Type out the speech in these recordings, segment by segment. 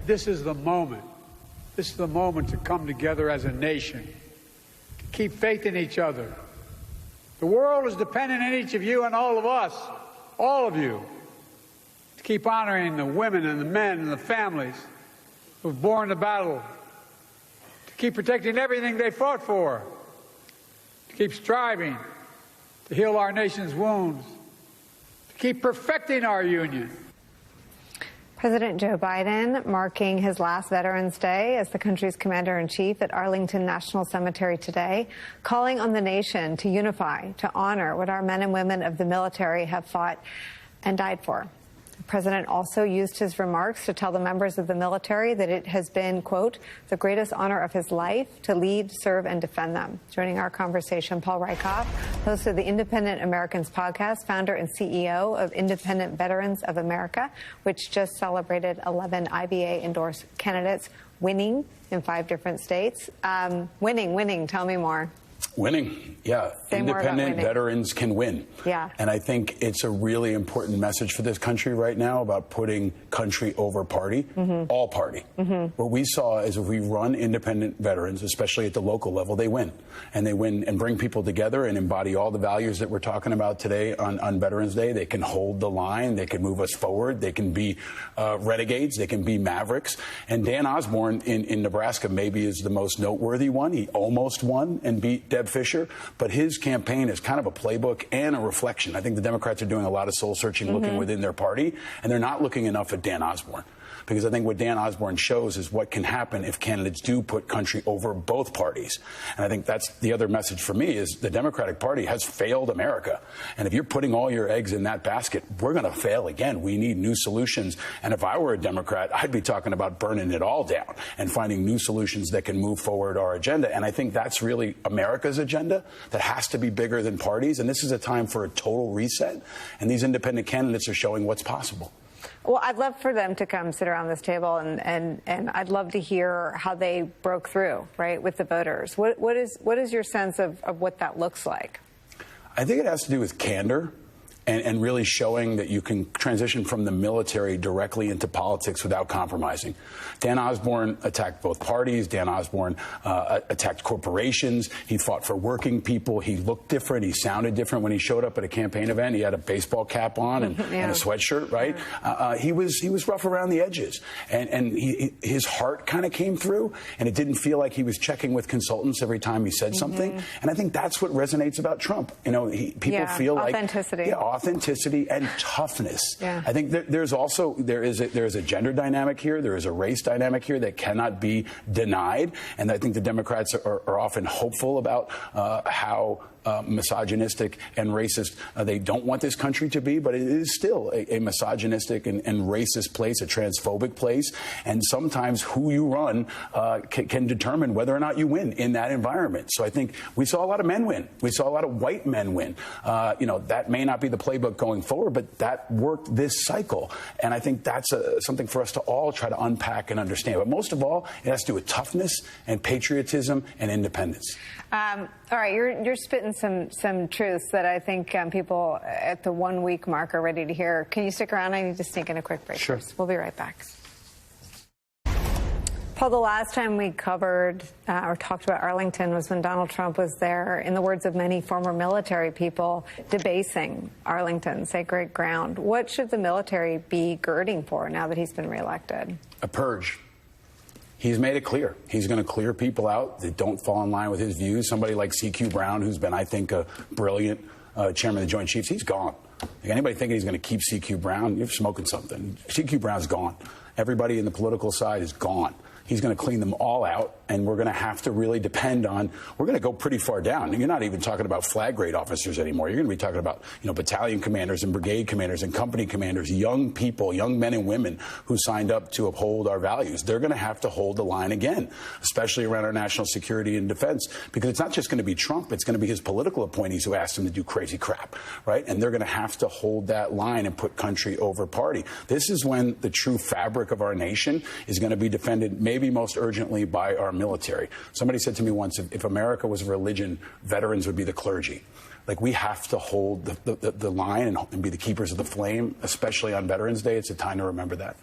this is the moment. This is the moment to come together as a nation, to keep faith in each other. The world is dependent on each of you and all of us, all of you, to keep honoring the women and the men and the families who have borne the battle, to keep protecting everything they fought for, to keep striving to heal our nation's wounds, to keep perfecting our union. President Joe Biden marking his last Veterans Day as the country's commander-in-chief at Arlington National Cemetery today, calling on the nation to unify, to honor what our men and women of the military have fought and died for. The president also used his remarks to tell the members of the military that it has been, quote, the greatest honor of his life to lead, serve, and defend them. Joining our conversation, Paul Rieckhoff, host of the Independent Americans podcast, founder and CEO of Independent Veterans of America, which just celebrated 11 IVA-endorsed candidates winning in 5 different states. Winning. Tell me more. Winning, yeah. Independent veterans can win. Yeah. And I think it's a really important message for this country right now about putting country over party, all party. What we saw is if we run independent veterans, especially at the local level, they win. And they win and bring people together and embody all the values that we're talking about today on Veterans Day. They can hold the line. They can move us forward. They can be renegades. They can be mavericks. And Dan Osborne in Nebraska maybe is the most noteworthy one. He almost won and beat Deb Fisher, but his campaign is kind of a playbook and a reflection. I think the Democrats are doing a lot of soul searching, looking within their party, and they're not looking enough at Dan Osborne. Because I think what Dan Osborne shows is what can happen if candidates do put country over both parties. And I think that's the other message for me is the Democratic Party has failed America. And if you're putting all your eggs in that basket, we're going to fail again. We need new solutions. And if I were a Democrat, I'd be talking about burning it all down and finding new solutions that can move forward our agenda. And I think that's really America's agenda that has to be bigger than parties. And this is a time for a total reset. And these independent candidates are showing what's possible. Well, I'd love for them to come sit around this table, and I'd love to hear how they broke through, right, with the voters. What is your sense of what that looks like? I think it has to do with candor. And really showing that you can transition from the military directly into politics without compromising. Dan Osborne attacked both parties. Dan Osborne attacked corporations. He fought for working people. He looked different. He sounded different when he showed up at a campaign event. He had a baseball cap on and a sweatshirt, right? He was rough around the edges. And his heart kind of came through, and it didn't feel like he was checking with consultants every time he said something. And I think that's what resonates about Trump. You know, people feel like authenticity and toughness. I think there is a gender dynamic here. There is a race dynamic here that cannot be denied. And I think the Democrats are often hopeful about how misogynistic and racist they don't want this country to be, but it is still a misogynistic and racist place, a transphobic place. And sometimes who you run can determine whether or not you win in that environment. So I think we saw a lot of men win. We saw a lot of white men win. That may not be the playbook going forward, but that worked this cycle. And I think that's something for us to all try to unpack and understand. But most of all, it has to do with toughness and patriotism and independence. All right, you're spitting some truths that I think people at the 1 week mark are ready to hear. Can you stick around? I need to sneak in a quick break. Sure. We'll be right back. Paul, the last time we covered or talked about Arlington was when Donald Trump was there, in the words of many former military people, debasing Arlington, sacred ground. What should the military be girding for now that he's been reelected? A purge. He's made it clear. He's going to clear people out that don't fall in line with his views. Somebody like C.Q. Brown, who's been, I think, a brilliant chairman of the Joint Chiefs, he's gone. Like anybody thinking he's going to keep C.Q. Brown, you're smoking something. C.Q. Brown's gone. Everybody in the political side is gone. He's going to clean them all out, and we're going to have to really depend on, we're going to go pretty far down. You're not even talking about flag grade officers anymore. You're going to be talking about, battalion commanders and brigade commanders and company commanders, young people, young men and women who signed up to uphold our values. They're going to have to hold the line again, especially around our national security and defense, because it's not just going to be Trump. It's going to be his political appointees who asked him to do crazy crap, right? And they're going to have to hold that line and put country over party. This is when the true fabric of our nation is going to be defended maybe most urgently by our military. Somebody said to me once, if America was a religion, veterans would be the clergy. Like, we have to hold the line and be the keepers of the flame, especially on Veterans Day. It's a time to remember that.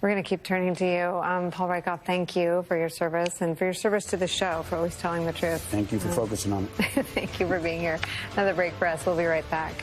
We're going to keep turning to you. Paul Rieckhoff, thank you for your service and for your service to the show, for always telling the truth. Thank you for focusing on it. Thank you for being here. Another break for us. We'll be right back.